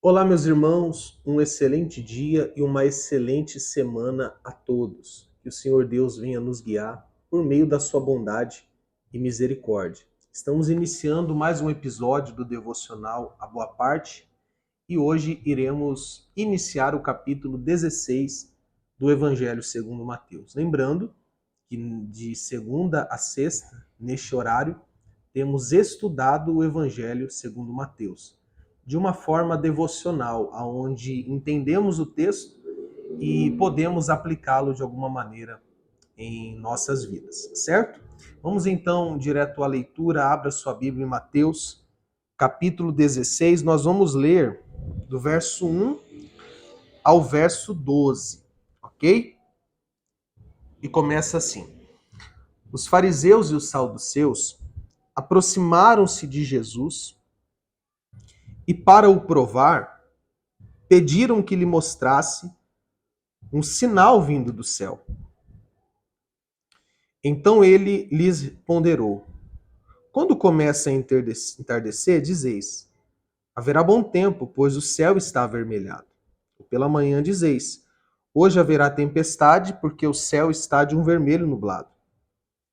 Olá, meus irmãos, um excelente dia e uma excelente semana a todos. Que o Senhor Deus venha nos guiar por meio da sua bondade e misericórdia. Estamos iniciando mais um episódio do devocional A Boa Parte e hoje iremos iniciar o capítulo 16 do Evangelho segundo Mateus. Lembrando que de segunda a sexta, neste horário, temos estudado o Evangelho segundo Mateus, de uma forma devocional, onde entendemos o texto e podemos aplicá-lo de alguma maneira em nossas vidas, certo? Vamos então direto à leitura, abra sua Bíblia em Mateus, capítulo 16, nós vamos ler do verso 1 ao verso 12, ok? E começa assim: Os fariseus e os saduceus aproximaram-se de Jesus e, para o provar, pediram que lhe mostrasse um sinal vindo do céu. Então ele lhes ponderou: Quando começa a entardecer, dizeis: haverá bom tempo, pois o céu está avermelhado. Ou pela manhã dizeis: hoje haverá tempestade, porque o céu está de um vermelho nublado.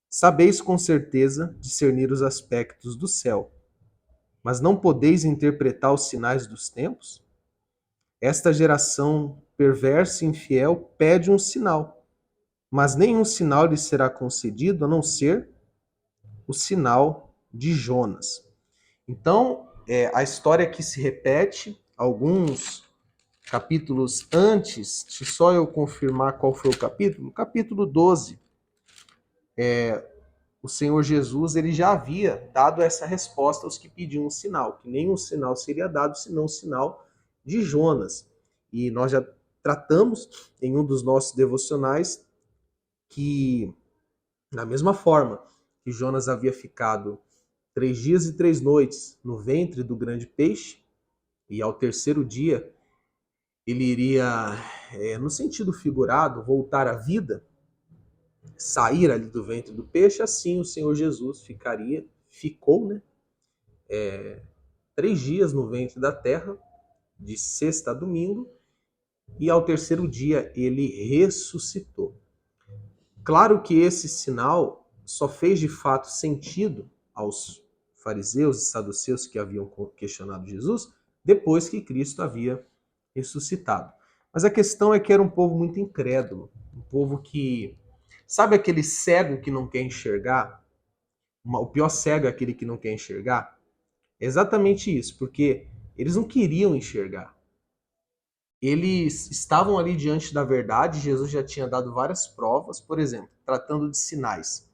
Sabeis com certeza discernir os aspectos do céu, mas não podeis interpretar os sinais dos tempos? Esta geração perversa e infiel pede um sinal, mas nenhum sinal lhe será concedido a não ser o sinal de Jonas. Então, a história aqui se repete, alguns capítulos antes, se só eu confirmar qual foi o capítulo 12, o Senhor Jesus ele já havia dado essa resposta aos que pediam um sinal, que nenhum sinal seria dado senão o sinal de Jonas. E nós já tratamos em um dos nossos devocionais que, da mesma forma que Jonas havia ficado 3 dias e 3 noites no ventre do grande peixe, e ao terceiro dia ele iria, no sentido figurado, voltar à vida, sair ali do ventre do peixe, assim o Senhor Jesus ficou, né, 3 dias no ventre da terra, de sexta a domingo, e ao terceiro dia ele ressuscitou. Claro que esse sinal só fez de fato sentido aos fariseus e saduceus que haviam questionado Jesus depois que Cristo havia ressuscitado. Mas a questão é que era um povo muito incrédulo, um povo que, sabe aquele cego que não quer enxergar? O pior cego é aquele que não quer enxergar. É exatamente isso, porque eles não queriam enxergar. Eles estavam ali diante da verdade, Jesus já tinha dado várias provas, por exemplo, tratando de sinais.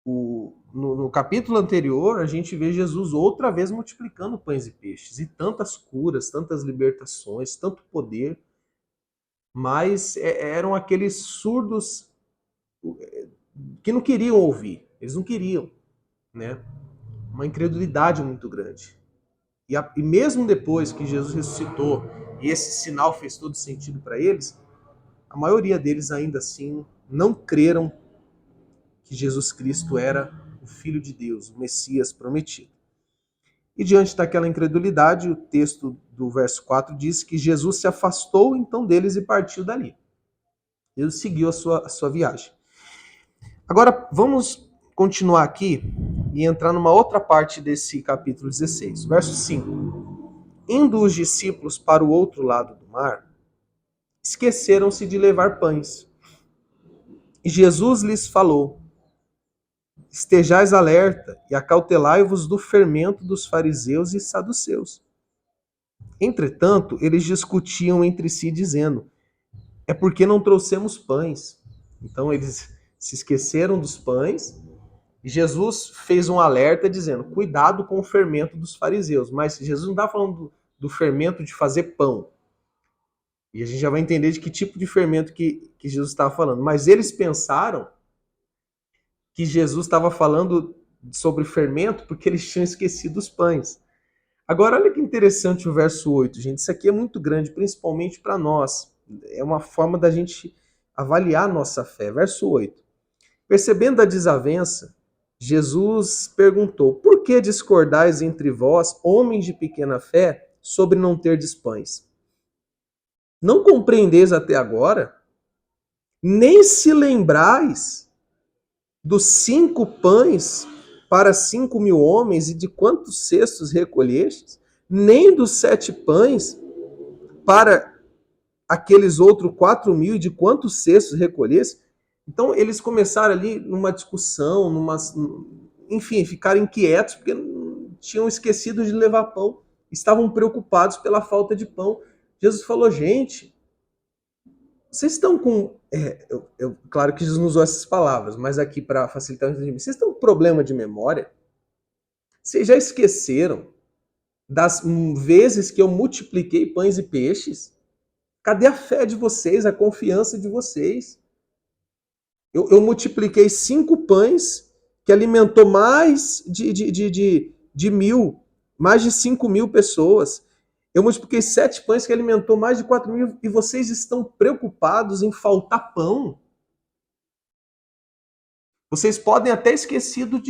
No capítulo anterior, a gente vê Jesus outra vez multiplicando pães e peixes, e tantas curas, tantas libertações, tanto poder, mas eram aqueles surdos que não queriam ouvir, eles não queriam, né? Uma incredulidade muito grande. E mesmo depois que Jesus ressuscitou e esse sinal fez todo sentido para eles, a maioria deles ainda assim não creram que Jesus Cristo era o Filho de Deus, o Messias prometido. E diante daquela incredulidade, o texto do verso 4 diz que Jesus se afastou então deles e partiu dali. Ele seguiu a sua viagem. Agora, vamos continuar aqui e entrar numa outra parte desse capítulo 16, verso 5. Indo os discípulos para o outro lado do mar, esqueceram-se de levar pães. E Jesus lhes falou: Estejais alerta e acautelai-vos do fermento dos fariseus e saduceus. Entretanto, eles discutiam entre si, dizendo: É porque não trouxemos pães. Então eles se esqueceram dos pães e Jesus fez um alerta dizendo: cuidado com o fermento dos fariseus. Mas Jesus não está falando do fermento de fazer pão. E a gente já vai entender de que tipo de fermento que Jesus estava falando. Mas eles pensaram que Jesus estava falando sobre fermento porque eles tinham esquecido os pães. Agora, olha que interessante o verso 8, gente. Isso aqui é muito grande, principalmente para nós. É uma forma da gente avaliar a nossa fé. Verso 8. Percebendo a desavença, Jesus perguntou: Por que discordais entre vós, homens de pequena fé, sobre não terdes pães? Não compreendeis até agora? Nem se lembrais dos 5 pães para 5.000 homens e de quantos cestos recolhestes? Nem dos 7 pães para aqueles outros 4.000 e de quantos cestos recolhestes? Então eles começaram ali numa discussão, enfim, ficaram inquietos porque tinham esquecido de levar pão, estavam preocupados pela falta de pão. Jesus falou, gente, vocês estão com... claro que Jesus não usou essas palavras, mas aqui para facilitar o entendimento, vocês estão com problema de memória? Vocês já esqueceram das vezes que eu multipliquei pães e peixes? Cadê a fé de vocês, a confiança de vocês? Eu multipliquei 5 pães que alimentou mais de 1.000, mais de 5.000 pessoas. Eu multipliquei 7 pães que alimentou mais de 4.000 e vocês estão preocupados em faltar pão. Vocês podem até esquecido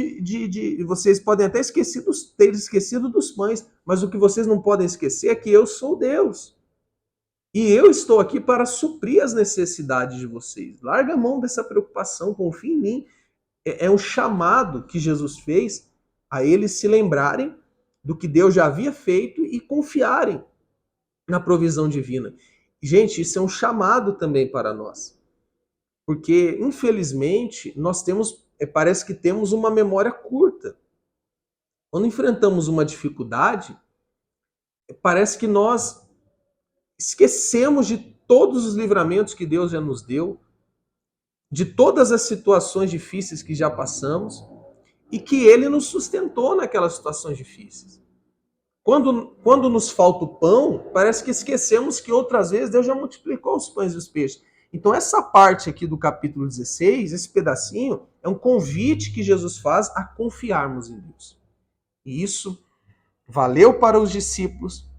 vocês podem até ter esquecido dos pães, mas o que vocês não podem esquecer é que eu sou Deus. E eu estou aqui para suprir as necessidades de vocês. Larga a mão dessa preocupação, confia em mim. É um chamado que Jesus fez a eles se lembrarem do que Deus já havia feito e confiarem na provisão divina. Gente, isso é um chamado também para nós. Porque, infelizmente, nós parece que temos uma memória curta. Quando enfrentamos uma dificuldade, parece que nós esquecemos de todos os livramentos que Deus já nos deu, de todas as situações difíceis que já passamos e que Ele nos sustentou naquelas situações difíceis. Quando nos falta o pão, parece que esquecemos que outras vezes Deus já multiplicou os pães e os peixes. Então essa parte aqui do capítulo 16, esse pedacinho, é um convite que Jesus faz a confiarmos em Deus. E isso valeu para os discípulos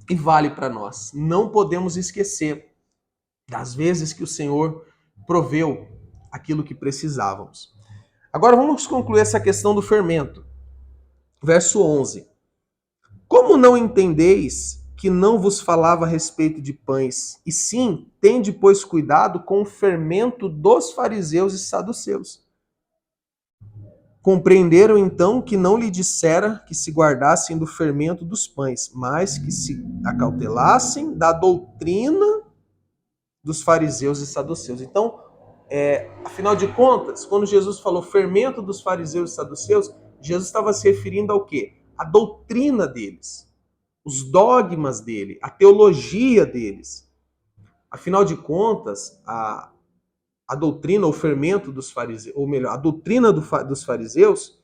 e vale para nós. Não podemos esquecer das vezes que o Senhor proveu aquilo que precisávamos. Agora vamos concluir essa questão do fermento. Verso 11. Como não entendeis que não vos falava a respeito de pães, e sim, tende, pois, cuidado com o fermento dos fariseus e saduceus? Compreenderam então que não lhe dissera que se guardassem do fermento dos pães, mas que se acautelassem da doutrina dos fariseus e saduceus. Então, afinal de contas, quando Jesus falou fermento dos fariseus e saduceus, Jesus estava se referindo ao quê? A doutrina deles, os dogmas dele, a teologia deles. Afinal de contas, a doutrina, o fermento dos fariseus, ou melhor, a doutrina dos fariseus,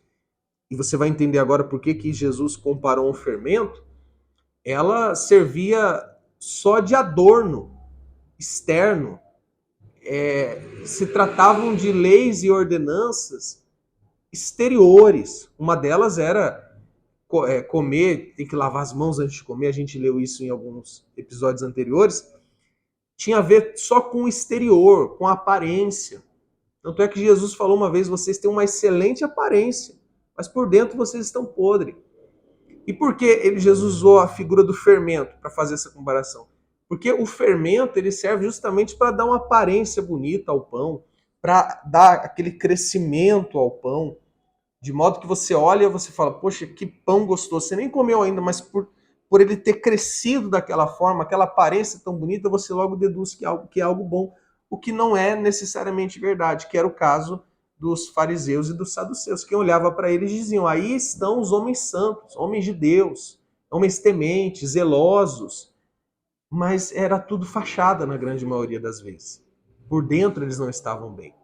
e você vai entender agora por que Jesus comparou um fermento, ela servia só de adorno externo. Se tratavam de leis e ordenanças exteriores. Uma delas era comer, tem que lavar as mãos antes de comer, a gente leu isso em alguns episódios anteriores, tinha a ver só com o exterior, com a aparência. Tanto é que Jesus falou uma vez, vocês têm uma excelente aparência, mas por dentro vocês estão podres. E por que Jesus usou a figura do fermento para fazer essa comparação? Porque o fermento ele serve justamente para dar uma aparência bonita ao pão, para dar aquele crescimento ao pão, de modo que você olha e você fala, poxa, que pão gostoso. Você nem comeu ainda, mas por ele ter crescido daquela forma, aquela aparência tão bonita, você logo deduz que é algo bom, o que não é necessariamente verdade, que era o caso dos fariseus e dos saduceus. Quem olhava para eles diziam, aí estão os homens santos, homens de Deus, homens tementes, zelosos, mas era tudo fachada na grande maioria das vezes. Por dentro eles não estavam bem.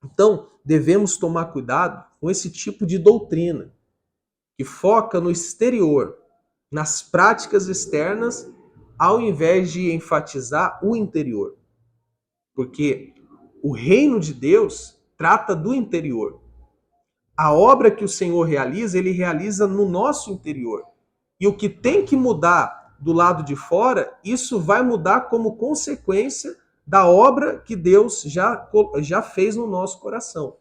Então, devemos tomar cuidado com esse tipo de doutrina, que foca no exterior, nas práticas externas, ao invés de enfatizar o interior. Porque o reino de Deus trata do interior. A obra que o Senhor realiza, ele realiza no nosso interior. E o que tem que mudar do lado de fora, isso vai mudar como consequência da obra que Deus já fez no nosso coração.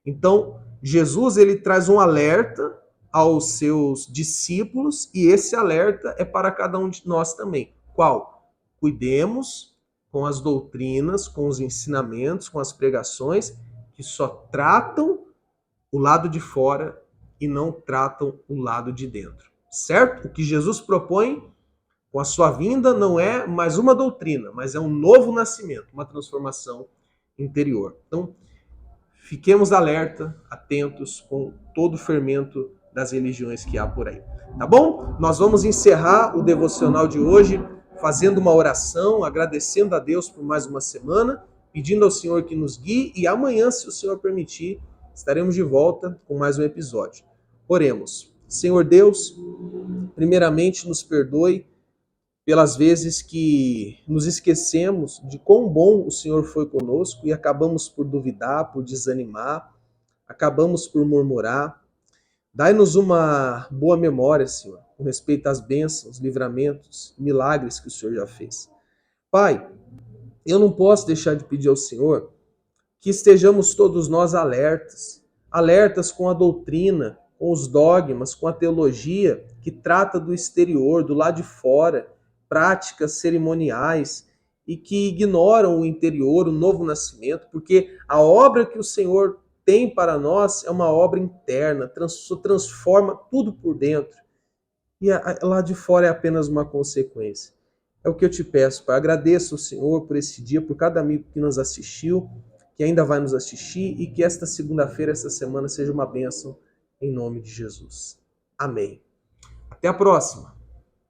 Então, Jesus ele traz um alerta aos seus discípulos, e esse alerta é para cada um de nós também. Qual? Cuidemos com as doutrinas, com os ensinamentos, com as pregações que só tratam o lado de fora e não tratam o lado de dentro. Certo? O que Jesus propõe com a sua vinda não é mais uma doutrina, mas é um novo nascimento, uma transformação interior. Então, fiquemos alerta, atentos com todo o fermento das religiões que há por aí. Tá bom? Nós vamos encerrar o devocional de hoje fazendo uma oração, agradecendo a Deus por mais uma semana, pedindo ao Senhor que nos guie, e amanhã, se o Senhor permitir, estaremos de volta com mais um episódio. Oremos. Senhor Deus, primeiramente nos perdoe pelas vezes que nos esquecemos de quão bom o Senhor foi conosco e acabamos por duvidar, por desanimar, acabamos por murmurar. Dai-nos uma boa memória, Senhor, com respeito às bênçãos, livramentos, milagres que o Senhor já fez. Pai, eu não posso deixar de pedir ao Senhor que estejamos todos nós alertas, alertas com a doutrina, com os dogmas, com a teologia que trata do exterior, do lado de fora, práticas cerimoniais e que ignoram o interior, o novo nascimento, porque a obra que o Senhor tem para nós é uma obra interna, transforma tudo por dentro. E lá de fora é apenas uma consequência. É o que eu te peço, Pai. Agradeço ao Senhor por esse dia, por cada amigo que nos assistiu, que ainda vai nos assistir, e que esta segunda-feira, esta semana, seja uma bênção em nome de Jesus. Amém. Até a próxima.